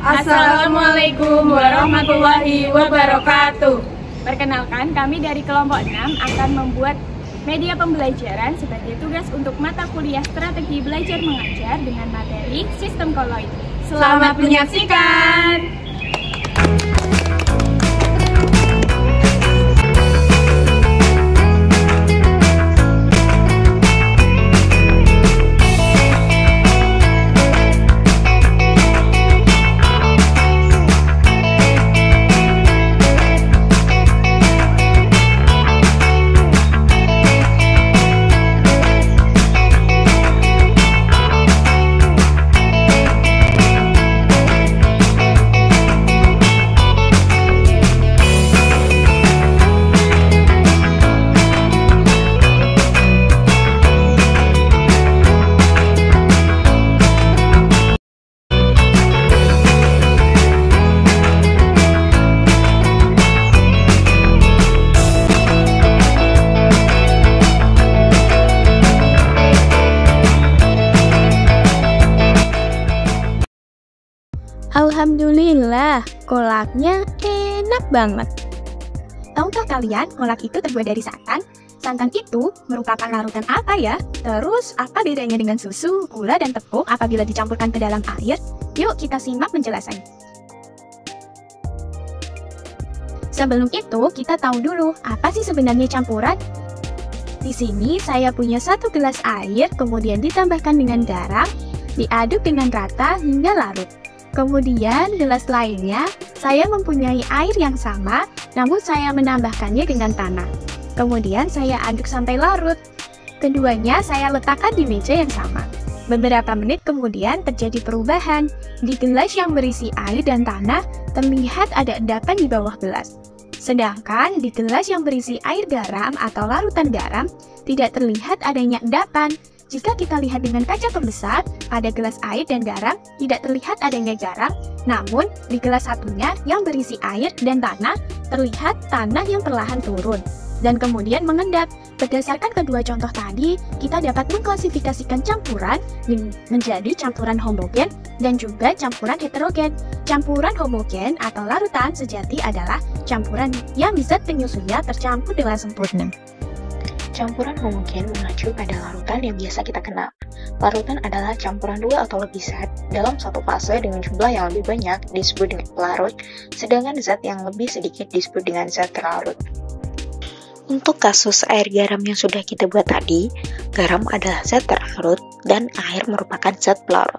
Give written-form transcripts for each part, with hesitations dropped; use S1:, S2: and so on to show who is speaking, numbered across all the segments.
S1: Assalamualaikum warahmatullahi wabarakatuh.
S2: Perkenalkan, kami dari kelompok 6 akan membuat media pembelajaran sebagai tugas untuk mata kuliah strategi belajar mengajar dengan materi sistem koloid.
S1: Selamat menyaksikan.
S2: Alhamdulillah, kolaknya enak banget.
S3: Tahukah kalian kolak itu terbuat dari santan? Santan itu merupakan larutan apa ya? Terus apa bedanya dengan susu, gula, dan tepung apabila dicampurkan ke dalam air? Yuk kita simak penjelasannya. Sebelum itu, kita tahu dulu apa sih sebenarnya campuran? Di sini saya punya 1 gelas air, kemudian ditambahkan dengan garam, diaduk dengan rata hingga larut. Kemudian gelas lainnya, saya mempunyai air yang sama, namun saya menambahkannya dengan tanah. Kemudian saya aduk sampai larut. Keduanya saya letakkan di meja yang sama. Beberapa menit kemudian terjadi perubahan. Di gelas yang berisi air dan tanah, terlihat ada endapan di bawah gelas. Sedangkan di gelas yang berisi air garam atau larutan garam, tidak terlihat adanya endapan. Jika kita lihat dengan kaca pembesar, pada gelas air dan garam tidak terlihat adanya garam, namun di gelas satunya yang berisi air dan tanah, terlihat tanah yang perlahan turun dan kemudian mengendap. Berdasarkan kedua contoh tadi, kita dapat mengklasifikasikan campuran menjadi campuran homogen dan juga campuran heterogen. Campuran homogen atau larutan sejati adalah campuran yang zat penyusunnya tercampur dengan sempurna.
S4: Campuran homogen mengacu pada larutan yang biasa kita kenal. Larutan adalah campuran 2 atau lebih zat dalam satu fase dengan jumlah yang lebih banyak disebut dengan pelarut, sedangkan zat yang lebih sedikit disebut dengan zat terlarut. Untuk kasus air garam yang sudah kita buat tadi, garam adalah zat terlarut dan air merupakan zat pelarut.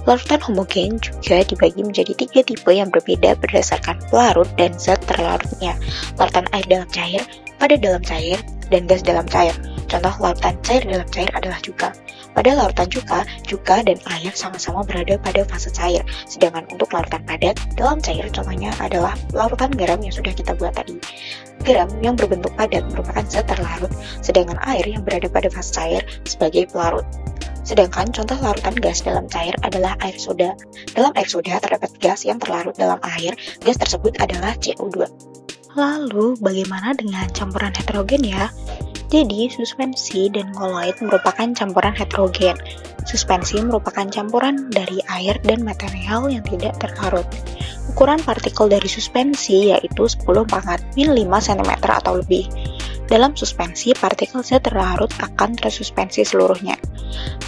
S4: Larutan homogen juga dibagi menjadi 3 tipe yang berbeda berdasarkan pelarut dan zat terlarutnya. Larutan air dalam cair, padat dalam cair, dan gas dalam cair. Contoh larutan cair dalam cair adalah cuka. Pada larutan cuka dan air sama-sama berada pada fase cair. Sedangkan untuk larutan padat dalam cair contohnya adalah larutan garam yang sudah kita buat tadi. Garam yang berbentuk padat merupakan zat terlarut, sedangkan air yang berada pada fase cair sebagai pelarut. Sedangkan contoh larutan gas dalam cair adalah air soda. Dalam air soda terdapat gas yang terlarut dalam air. Gas tersebut adalah CO2. Lalu, bagaimana dengan campuran heterogen ya? Jadi, suspensi dan koloid merupakan campuran heterogen. Suspensi merupakan campuran dari air dan material yang tidak terlarut. Ukuran partikel dari suspensi yaitu 10⁻⁵ cm atau lebih. Dalam suspensi, partikel zat terlarut akan tersuspensi seluruhnya.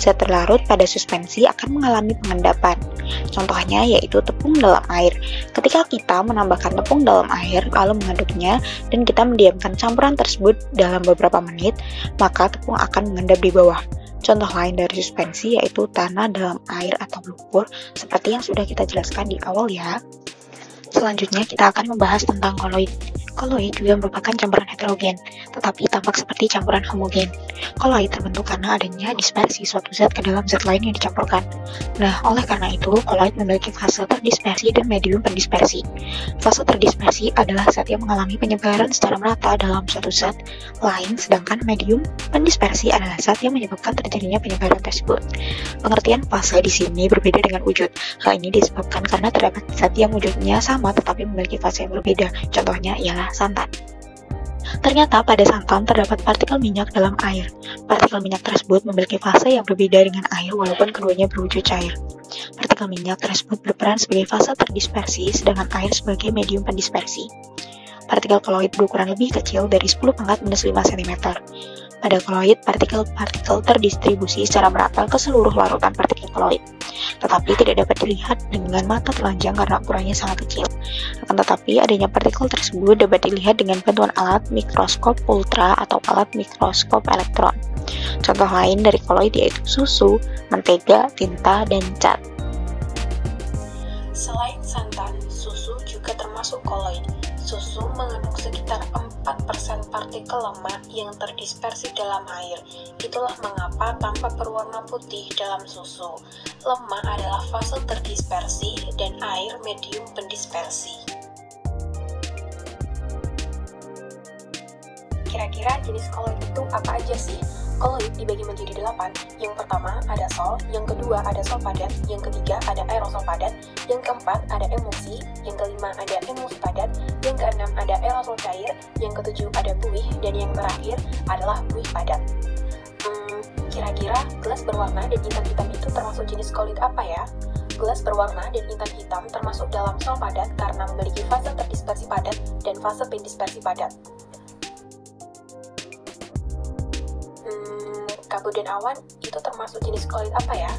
S4: Zat terlarut pada suspensi akan mengalami pengendapan. Contohnya yaitu tepung dalam air. Ketika kita menambahkan tepung dalam air, lalu mengaduknya, dan kita mendiamkan campuran tersebut dalam beberapa menit, maka tepung akan mengendap di bawah. Contoh lain dari suspensi yaitu tanah dalam air atau lumpur, seperti yang sudah kita jelaskan di awal ya. Selanjutnya kita akan membahas tentang koloid. Koloid juga merupakan campuran heterogen, tetapi tampak seperti campuran homogen. Koloid terbentuk karena adanya dispersi suatu zat ke dalam zat lain yang dicampurkan. Nah, oleh karena itu, koloid memiliki fase terdispersi dan medium pendispersi. Fase terdispersi adalah zat yang mengalami penyebaran secara merata dalam suatu zat lain, sedangkan medium pendispersi adalah zat yang menyebabkan terjadinya penyebaran tersebut. Pengertian fase di sini berbeda dengan wujud. Hal ini disebabkan karena terdapat zat yang wujudnya sama tetapi memiliki fase yang berbeda. Contohnya ialah santan. Ternyata pada santan terdapat partikel minyak dalam air. Partikel minyak tersebut memiliki fase yang berbeda dengan air walaupun keduanya berwujud cair. Partikel partikel minyak tersebut berperan sebagai fase terdispersi, sedangkan air sebagai medium pendispersi. Partikel koloid berukuran lebih kecil dari 10⁻⁻5 cm. Pada koloid, partikel-partikel terdistribusi secara merata ke seluruh larutan partikel koloid, tetapi tidak dapat dilihat dengan mata telanjang karena ukurannya sangat kecil. Akan tetapi, adanya partikel tersebut dapat dilihat dengan bantuan alat mikroskop ultra atau alat mikroskop elektron. Contoh lain dari koloid yaitu susu, mentega, tinta, dan cat.
S5: Selain santan, susu juga termasuk koloid. Susu mengandung sekitar 4% partikel lemak yang terdispersi dalam air. Itulah mengapa tampak berwarna putih dalam susu. Lemak adalah fase terdispersi dan air medium pendispersi. Kira-kira jenis koloid itu apa aja sih? Koloid dibagi menjadi 8. Yang pertama ada sol, yang kedua ada sol padat, yang ketiga ada aerosol padat, yang keempat ada emulsi, yang kelima ada emulsi padat, yang keenam ada aerosol cair, yang ketujuh ada buih, dan yang terakhir adalah buih padat. Kira-kira gelas berwarna dan intan hitam itu termasuk jenis koloid apa ya? Gelas berwarna dan intan hitam termasuk dalam sol padat karena memiliki fase terdispersi padat dan fase pendispersi padat. Kabut dan awan itu termasuk jenis koloid apa ya?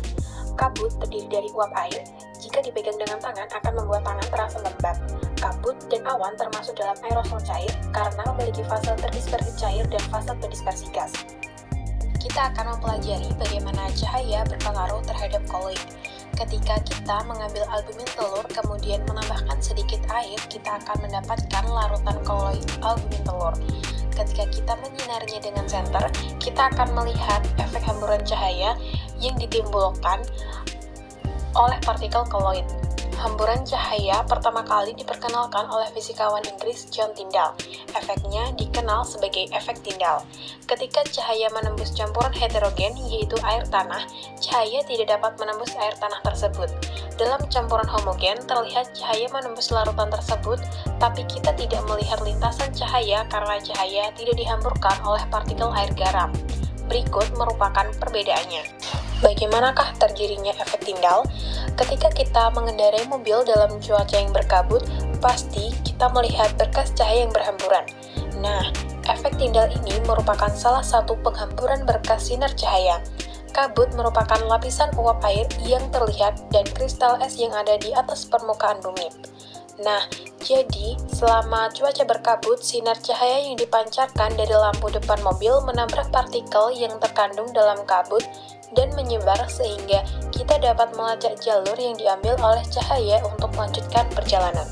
S5: Kabut terdiri dari uap air. Jika dipegang dengan tangan akan membuat tangan terasa lembab. Kabut dan awan termasuk dalam aerosol cair karena memiliki fase terdispersi cair dan fase pendispersi gas. Kita akan mempelajari bagaimana cahaya berpengaruh terhadap koloid. Ketika kita mengambil albumin telur kemudian menambahkan sedikit air, kita akan mendapatkan larutan koloid albumin telur. Ketika kita menyinarinya dengan senter, kita akan melihat efek hamburan cahaya yang ditimbulkan oleh partikel koloid. Hamburan cahaya pertama kali diperkenalkan oleh fisikawan Inggris John Tyndall. Efeknya dikenal sebagai efek Tyndall. Ketika cahaya menembus campuran heterogen, yaitu air tanah, cahaya tidak dapat menembus air tanah tersebut. Dalam campuran homogen, terlihat cahaya menembus larutan tersebut, tapi kita tidak melihat lintasan cahaya karena cahaya tidak dihamburkan oleh partikel air garam. Berikut merupakan perbedaannya. Bagaimanakah terjadinya efek Tyndall? Ketika kita mengendarai mobil dalam cuaca yang berkabut, pasti kita melihat berkas cahaya yang berhamburan. Nah, efek Tyndall ini merupakan salah satu penghamburan berkas sinar cahaya. Kabut merupakan lapisan uap air yang terlihat dan kristal es yang ada di atas permukaan bumi. Nah, jadi selama cuaca berkabut, sinar cahaya yang dipancarkan dari lampu depan mobil menabrak partikel yang terkandung dalam kabut dan menyebar sehingga kita dapat melacak jalur yang diambil oleh cahaya untuk melanjutkan perjalanan.